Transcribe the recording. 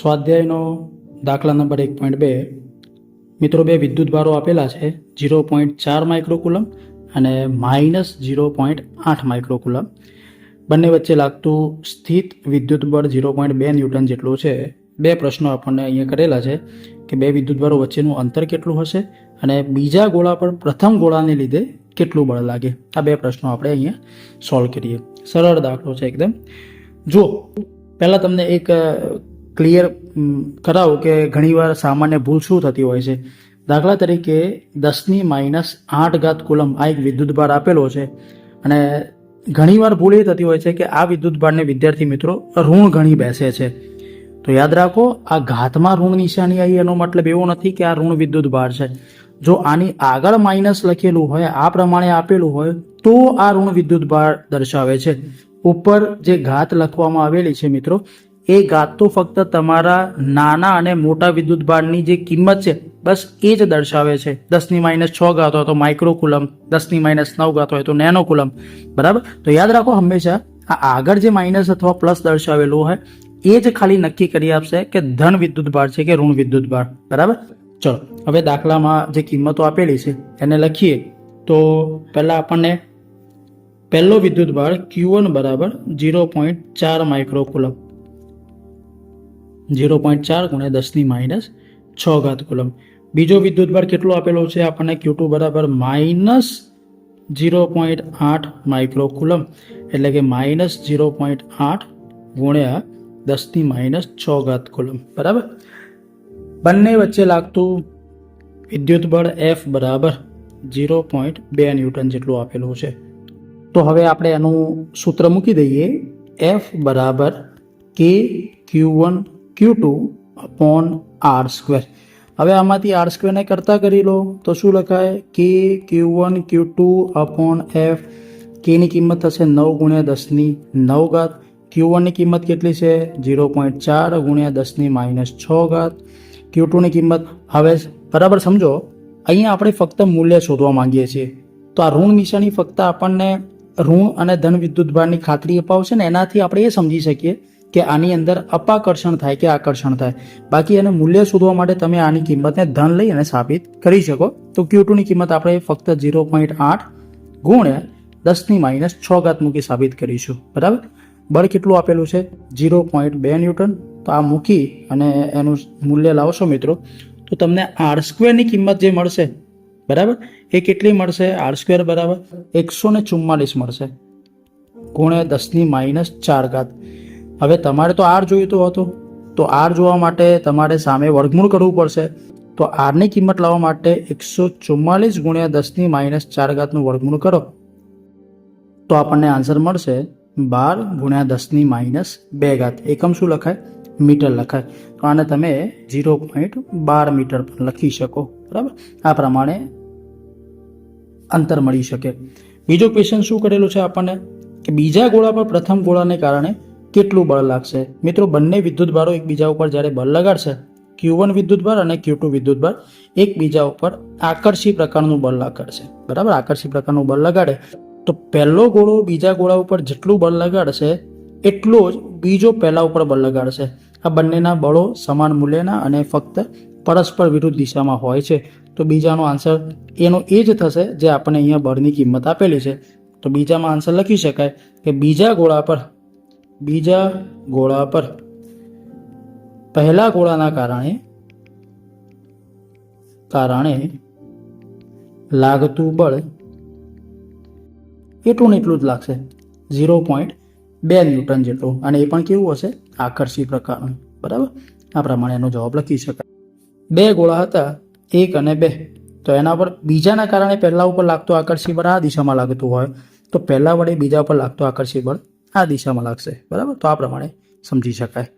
સ્વાધ્યાયનો દાખલા નંબર 1.2 મિત્રો બે વિદ્યુતભારો આપેલા છે 0.4 માઇક્રોકુલમ અને -0.8 માઇક્રોકુલમ. બંને વચ્ચે લાગતું સ્થિત વિદ્યુતબળ 0.2 ન્યૂટન જેટલું છે. બે પ્રશ્નો આપણને અહીંયા કરેલા છે કે બે વિદ્યુતભારો વચ્ચેનું અંતર કેટલું હશે અને બીજા ગોળા પર પ્રથમ ગોળાને લીધે કેટલું બળ લાગે. આ બે પ્રશ્નો આપણે અહીંયા સોલ્વ કરીએ. સરળ દાખલો છે એકદમ. જો પહેલાં તમને એક ક્લિયર કરાવું કે ઘણીવાર સામાન્ય ભૂલ શું થતી હોય છે. દાખલા તરીકે 10⁻8 કુલમ આ એક વિદ્યુતભાર આપેલો છે અને ઘણીવાર ભૂલ એ થતી હોય છે કે આ વિદ્યુતભારને વિદ્યાર્થી મિત્રો ઋણ ગણી બેસે છે. તો યાદ રાખો, આ ઘાતમાં ઋણ નિશાની આવી એનો મતલબ એવો નથી કે આ ઋણ વિદ્યુતભાર છે. જો આની આગળ માઇનસ લખેલું હોય, આ પ્રમાણે આપેલું હોય તો આ ઋણ વિદ્યુતભાર દર્શાવે છે. ઉપર જે ઘાત લખવામાં આવેલી છે મિત્રો, એ ઘાત તો ફક્ત તમારા નાના અને મોટા વિદ્યુતભારની જે કિંમત છે બસ એ જ દર્શાવે છે. 10⁻6 હોય તો માઇક્રોકુલમ, 10⁻9 હોય તો નેનોકુલમ. બરાબર? તો યાદ રાખો, હંમેશા આ આગળ જે માઇનસ અથવા પ્લસ દર્શાવેલું હોય એ જ ખાલી નક્કી કરી આપશે કે ધન વિદ્યુતભાર છે કે ઋણ વિદ્યુતભાર. બરાબર? ચલો હવે દાખલામાં જે કિંમતો આપેલી છે એને લખીએ. તો પહેલાં આપણને પહેલો વિદ્યુતભાર Q1 બરાબર 0.4 માઇક્રોકુલમ, 0.4 × 10⁻6 કુલમ. બીજો વિદ્યુતભાર કેટલો આપેલો છે આપણને? Q2 બરાબર -0.8 માઇક્રોકુલમ, એટલે કે -0.8 × 10⁻6 કુલમ. બરાબર? બંને વચ્ચે લાગતું વિદ્યુતબળ F બરાબર 0.2 ન્યૂટન જેટલું આપેલું છે. તો હવે આપણે એનું સૂત્ર મૂકી દઈએ. F બરાબર KQ1 Q2 upon R². હવે આમાંથી R² ને કરતા કરી લો તો શું લખાય? KQ1 Q2 upon F. K ની કિંમત થશે 9 × 10⁹. Q1 ની કિંમત કેટલી છે? 0.4 × 10⁻6. Q2 ની કિંમત, હવે બરાબર સમજો, અહીંયા આપણે ફક્ત મૂલ્ય શોધવા માંગીએ છીએ. તો આ ઋણ નિશાની ફક્ત આપણને ઋણ અને ધન વિદ્યુતભારની ખાતરી અપાવશે ને એનાથી આપણે એ સમજી શકીએ કે આની અંદર અપાકર્ષણ થાય કે આકર્ષણ થાય. બાકી એનું મૂલ્ય શોધવા માટે તમે આની કિંમતને ધન લઈ અને સાબિત કરી શકો. તો Q2 ની કિંમત આપણે ફક્ત 0.8 × 10⁻6 મૂકી સાબિત કરીશું. બરાબર? બળ કેટલું આપેલું છે? 0.2 ન્યૂટન. તો આ મૂકી અને એનું મૂલ્ય લાવશો મિત્રો તો તમને R² ની કિંમત જે મળશે, બરાબર, એ કેટલી મળશે? R² બરાબર 144 મળશે × 10⁻4. હવે તમારે તો R જોઈતો હતો, તો R જોવા માટે તમારે સામે વર્ગમૂળ કરવું પડશે. તો R ની કિંમત લાવવા માટે 144 × 10⁻4 નું વર્ગમૂળ કરો તો આપણને આન્સર મળશે 12 × 10⁻2. એકમ શું લખાય? મીટર લખાય. તો આને તમે 0.12 મીટર પણ લખી શકો. બરાબર? આ પ્રમાણે અંતર મળી શકે. બીજો ક્વેશ્ચન શું કરેલું છે આપણને કે બીજા ગોળા પર પ્રથમ ગોળાને કારણે કેટલું બળ લાગશે. મિત્રો બંને વિદ્યુતભારો એકબીજા ઉપર જ્યારે બળ લગાડશે, Q1 વિદ્યુતભાર અને Q2 વિદ્યુતભાર એકબીજા ઉપર આકર્ષી પ્રકારનું બળ લગાડશે. બરાબર? આકર્ષી પ્રકારનું બળ લગાડે તો પહેલો ગોળો બીજા ગોળા ઉપર જેટલું બળ લગાડશે એટલો જ બીજો પહેલા ઉપર બળ લગાડશે. આ બંનેના બળો સમાન મૂલ્યના અને ફક્ત પરસ્પર વિરુદ્ધ દિશામાં હોય છે. તો બીજાનો આન્સર એનો એ જ થશે જે આપણને અહીંયા બળની કિંમત આપેલી છે. તો બીજામાં આન્સર લખી શકાય કે બીજા ગોળા પર પહેલા ગોળાના કારણે લાગતું બળ એટલું ને એટલું જ લાગશે, 0.2 ન્યૂટન જેટલું. અને એ પણ કેવું હશે? આકર્ષી પ્રકારનું. બરાબર? આ પ્રમાણે એનો જવાબ લખી શકાય. બે ગોળા હતા 1 અને 2. તો એના પર બીજાના કારણે પહેલા ઉપર લાગતું આકર્ષી બળ આ દિશામાં લાગતું હોય તો પહેલા વડે બીજા ઉપર લાગતું આકર્ષી બળ આ દિશામાં લાગશે. બરાબર? તો આ પ્રમાણે સમજી શકાય.